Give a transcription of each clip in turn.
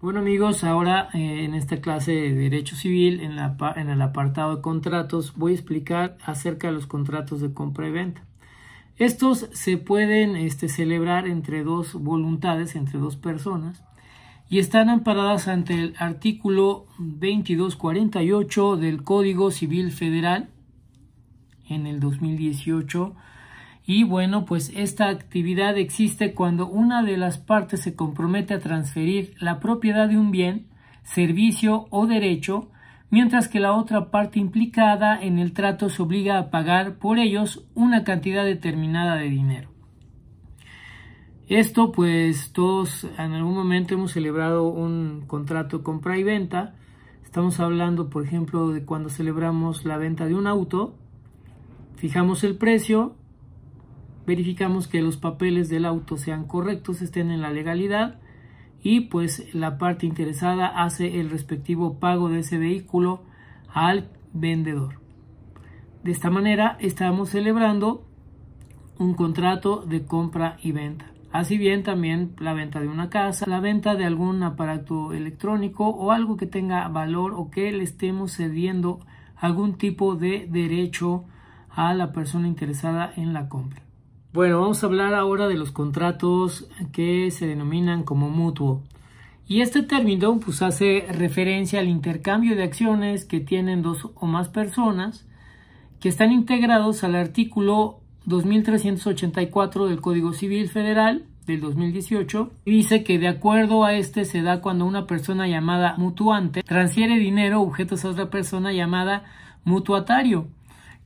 Bueno amigos, ahora en esta clase de Derecho Civil, en el apartado de contratos, voy a explicar acerca de los contratos de compra y venta. Estos se pueden celebrar entre dos voluntades, entre dos personas, y están amparadas ante el artículo 2248 del Código Civil Federal en el 2018. Y bueno, pues esta actividad existe cuando una de las partes se compromete a transferir la propiedad de un bien, servicio o derecho, mientras que la otra parte implicada en el trato se obliga a pagar por ellos una cantidad determinada de dinero. Esto pues todos en algún momento hemos celebrado un contrato de compra y venta. Estamos hablando, por ejemplo, de cuando celebramos la venta de un auto, fijamos el precio, verificamos que los papeles del auto sean correctos, estén en la legalidad y pues la parte interesada hace el respectivo pago de ese vehículo al vendedor. De esta manera estamos celebrando un contrato de compra y venta. Así bien también la venta de una casa, la venta de algún aparato electrónico o algo que tenga valor o que le estemos cediendo algún tipo de derecho a la persona interesada en la compra. Bueno, vamos a hablar ahora de los contratos que se denominan como mutuo. Y este término pues hace referencia al intercambio de acciones que tienen dos o más personas que están integrados al artículo 2384 del Código Civil Federal del 2018. Y dice que de acuerdo a este se da cuando una persona llamada mutuante transfiere dinero o objetos a otra persona llamada mutuatario,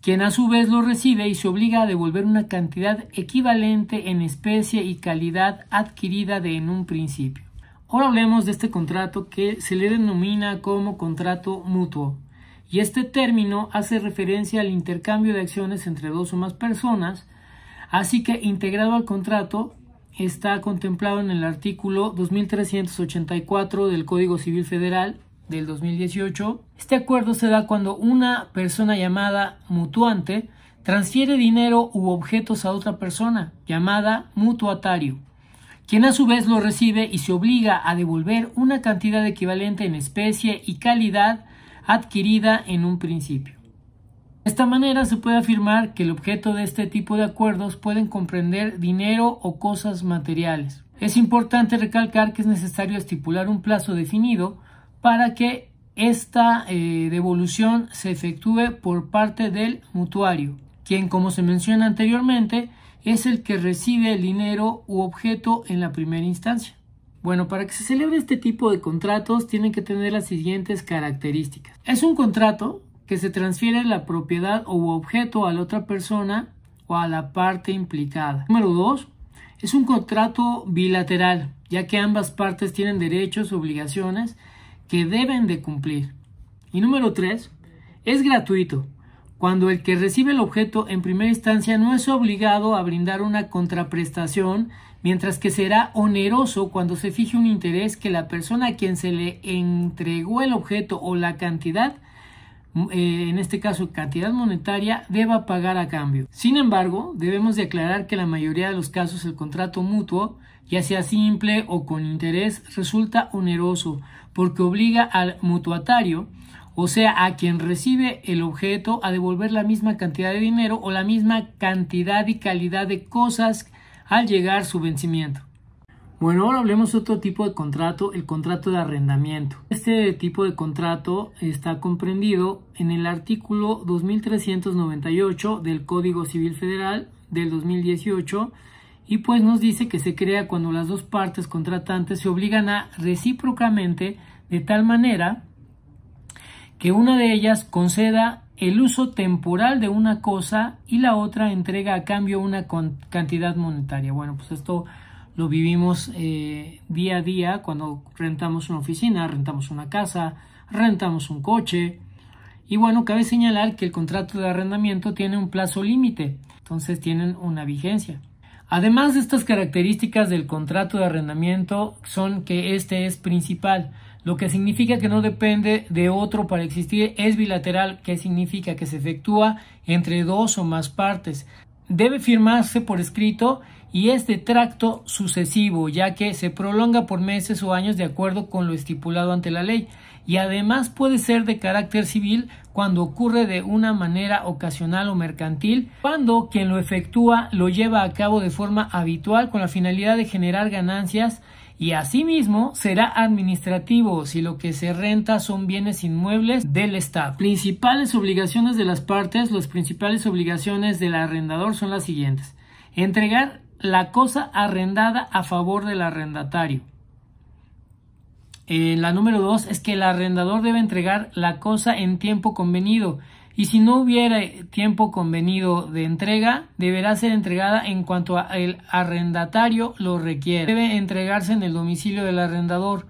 quien a su vez lo recibe y se obliga a devolver una cantidad equivalente en especie y calidad adquirida en un principio. Ahora hablemos de este contrato que se le denomina como contrato mutuo. Y este término hace referencia al intercambio de acciones entre dos o más personas, así que integrado al contrato está contemplado en el artículo 2384 del Código Civil Federal del 2018. Este acuerdo se da cuando una persona llamada mutuante transfiere dinero u objetos a otra persona llamada mutuatario, quien a su vez lo recibe y se obliga a devolver una cantidad equivalente en especie y calidad adquirida en un principio. De esta manera se puede afirmar que el objeto de este tipo de acuerdos pueden comprender dinero o cosas materiales. Es importante recalcar que es necesario estipular un plazo definido para que esta devolución se efectúe por parte del mutuario, quien, como se menciona anteriormente, es el que recibe el dinero u objeto en la primera instancia. Bueno, para que se celebre este tipo de contratos tienen que tener las siguientes características. Es un contrato que se transfiere la propiedad u objeto a la otra persona o a la parte implicada. Número 2. Es un contrato bilateral, ya que ambas partes tienen derechos y obligaciones que deben de cumplir. Y número 3, es gratuito, cuando el que recibe el objeto en primera instancia no es obligado a brindar una contraprestación, mientras que será oneroso cuando se fije un interés que la persona a quien se le entregó el objeto o la cantidad, en este caso cantidad monetaria, deba pagar a cambio. Sin embargo, debemos de aclarar que en la mayoría de los casos el contrato mutuo, ya sea simple o con interés, resulta oneroso porque obliga al mutuatario, o sea, a quien recibe el objeto, a devolver la misma cantidad de dinero o la misma cantidad y calidad de cosas al llegar su vencimiento. Bueno, ahora hablemos de otro tipo de contrato, el contrato de arrendamiento. Este tipo de contrato está comprendido en el artículo 2398 del Código Civil Federal del 2018 y pues nos dice que se crea cuando las dos partes contratantes se obligan a recíprocamente de tal manera que una de ellas conceda el uso temporal de una cosa y la otra entrega a cambio una cantidad monetaria. Bueno, pues esto lo vivimos día a día cuando rentamos una oficina, rentamos una casa, rentamos un coche. Y bueno, cabe señalar que el contrato de arrendamiento tiene un plazo límite, entonces tienen una vigencia. Además de estas características del contrato de arrendamiento son que este es principal, lo que significa que no depende de otro para existir, es bilateral, que significa que se efectúa entre dos o más partes. Debe firmarse por escrito y es de tracto sucesivo, ya que se prolonga por meses o años de acuerdo con lo estipulado ante la ley, y además puede ser de carácter civil cuando ocurre de una manera ocasional o mercantil, cuando quien lo efectúa lo lleva a cabo de forma habitual con la finalidad de generar ganancias, y asimismo será administrativo si lo que se renta son bienes inmuebles del Estado. Principales obligaciones de las partes. Las principales obligaciones del arrendador son las siguientes: entregar la cosa arrendada a favor del arrendatario. La número 2 es que el arrendador debe entregar la cosa en tiempo convenido, y si no hubiera tiempo convenido de entrega, deberá ser entregada en cuanto el arrendatario lo requiere. Debe entregarse en el domicilio del arrendador,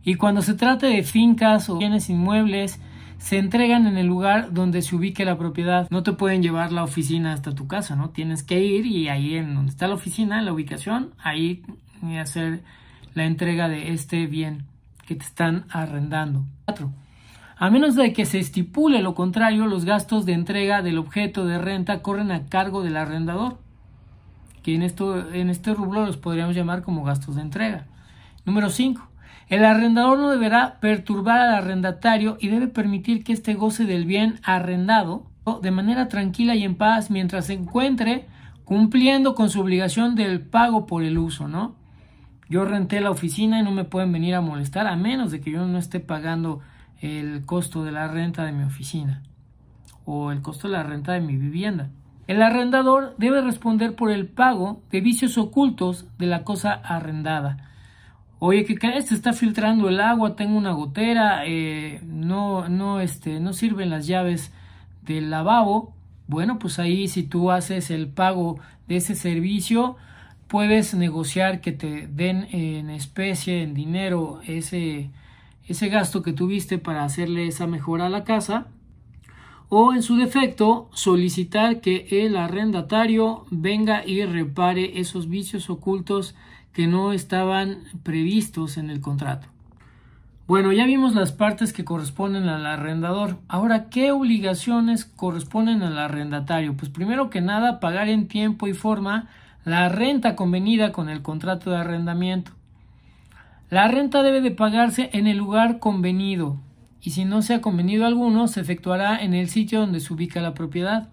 y cuando se trate de fincas o bienes inmuebles, se entregan en el lugar donde se ubique la propiedad. No te pueden llevar la oficina hasta tu casa, ¿no? Tienes que ir y ahí en donde está la oficina, la ubicación, ahí hacer la entrega de este bien que te están arrendando. 4. A menos de que se estipule lo contrario, los gastos de entrega del objeto de renta corren a cargo del arrendador, que en este rubro los podríamos llamar como gastos de entrega. Número 5. El arrendador no deberá perturbar al arrendatario y debe permitir que éste goce del bien arrendado de manera tranquila y en paz mientras se encuentre cumpliendo con su obligación del pago por el uso, ¿no? Yo renté la oficina y no me pueden venir a molestar a menos de que yo no esté pagando el costo de la renta de mi oficina o el costo de la renta de mi vivienda. El arrendador debe responder por el pago de vicios ocultos de la cosa arrendada. Oye, ¿qué crees? Se está filtrando el agua, tengo una gotera, no sirven las llaves del lavabo. Bueno, pues ahí si tú haces el pago de ese servicio, puedes negociar que te den en especie, en dinero, ese gasto que tuviste para hacerle esa mejora a la casa, o en su defecto solicitar que el arrendatario venga y repare esos vicios ocultos que no estaban previstos en el contrato. Bueno, ya vimos las partes que corresponden al arrendador. Ahora, ¿qué obligaciones corresponden al arrendatario? Pues primero que nada, pagar en tiempo y forma la renta convenida con el contrato de arrendamiento. La renta debe de pagarse en el lugar convenido, y si no se ha convenido alguno, se efectuará en el sitio donde se ubica la propiedad.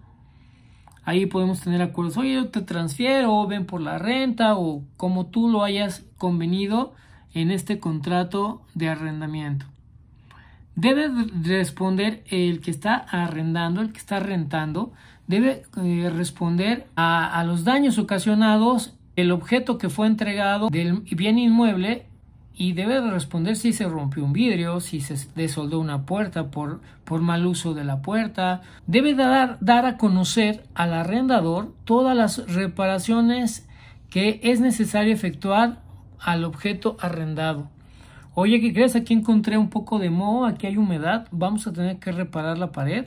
Ahí podemos tener acuerdos: oye, yo te transfiero, ven por la renta, o como tú lo hayas convenido en este contrato de arrendamiento. Debe responder el que está arrendando, el que está rentando, debe responder a los daños ocasionados el objeto que fue entregado del bien inmueble, y debe responder si se rompió un vidrio, si se desoldó una puerta por mal uso de la puerta. Debe dar a conocer al arrendador todas las reparaciones que es necesario efectuar al objeto arrendado. Oye, ¿qué crees? Aquí encontré un poco de moho, aquí hay humedad, vamos a tener que reparar la pared,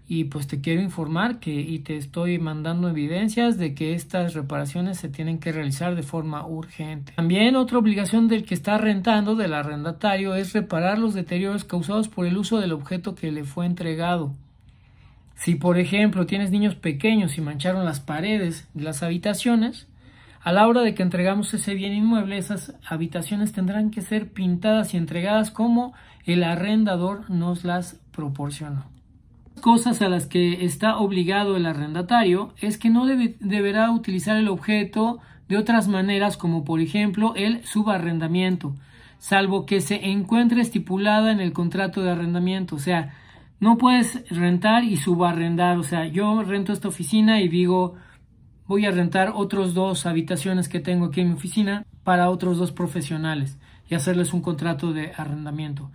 y pues te quiero informar y te estoy mandando evidencias de que estas reparaciones se tienen que realizar de forma urgente. También otra obligación del que está rentando, del arrendatario, es reparar los deterioros causados por el uso del objeto que le fue entregado. Si por ejemplo tienes niños pequeños y mancharon las paredes de las habitaciones, a la hora de que entregamos ese bien inmueble, esas habitaciones tendrán que ser pintadas y entregadas como el arrendador nos las proporcionó. Cosas a las que está obligado el arrendatario es que no deberá utilizar el objeto de otras maneras, como por ejemplo el subarrendamiento, salvo que se encuentre estipulada en el contrato de arrendamiento. O sea, no puedes rentar y subarrendar. O sea, yo rento esta oficina y digo, voy a rentar otros 2 habitaciones que tengo aquí en mi oficina para otros 2 profesionales y hacerles un contrato de arrendamiento.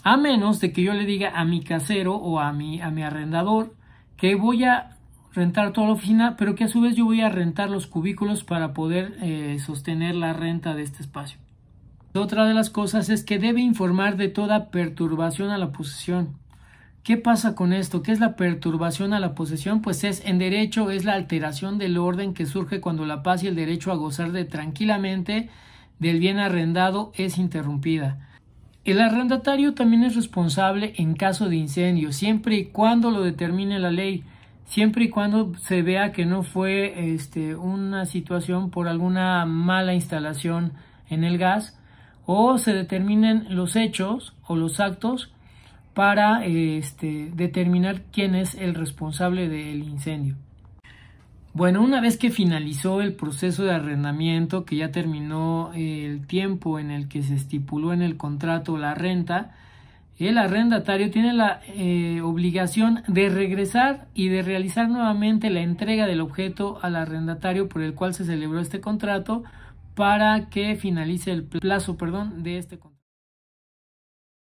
A menos de que yo le diga a mi casero o a mi arrendador que voy a rentar toda la oficina, pero que a su vez yo voy a rentar los cubículos para poder sostener la renta de este espacio. Otra de las cosas es que debe informar de toda perturbación a la posesión. ¿Qué pasa con esto? ¿Qué es la perturbación a la posesión? Pues en derecho es la alteración del orden que surge cuando la paz y el derecho a gozar tranquilamente del bien arrendado es interrumpida. El arrendatario también es responsable en caso de incendio, siempre y cuando lo determine la ley. siempre y cuando se vea que no fue una situación por alguna mala instalación en el gas, o se determinen los hechos o los actos para determinar quién es el responsable del incendio. Bueno, una vez que finalizó el proceso de arrendamiento, que ya terminó el tiempo en el que se estipuló en el contrato la renta, el arrendatario tiene la obligación de regresar y de realizar nuevamente la entrega del objeto al arrendatario por el cual se celebró este contrato, para que finalice el plazo, de este contrato.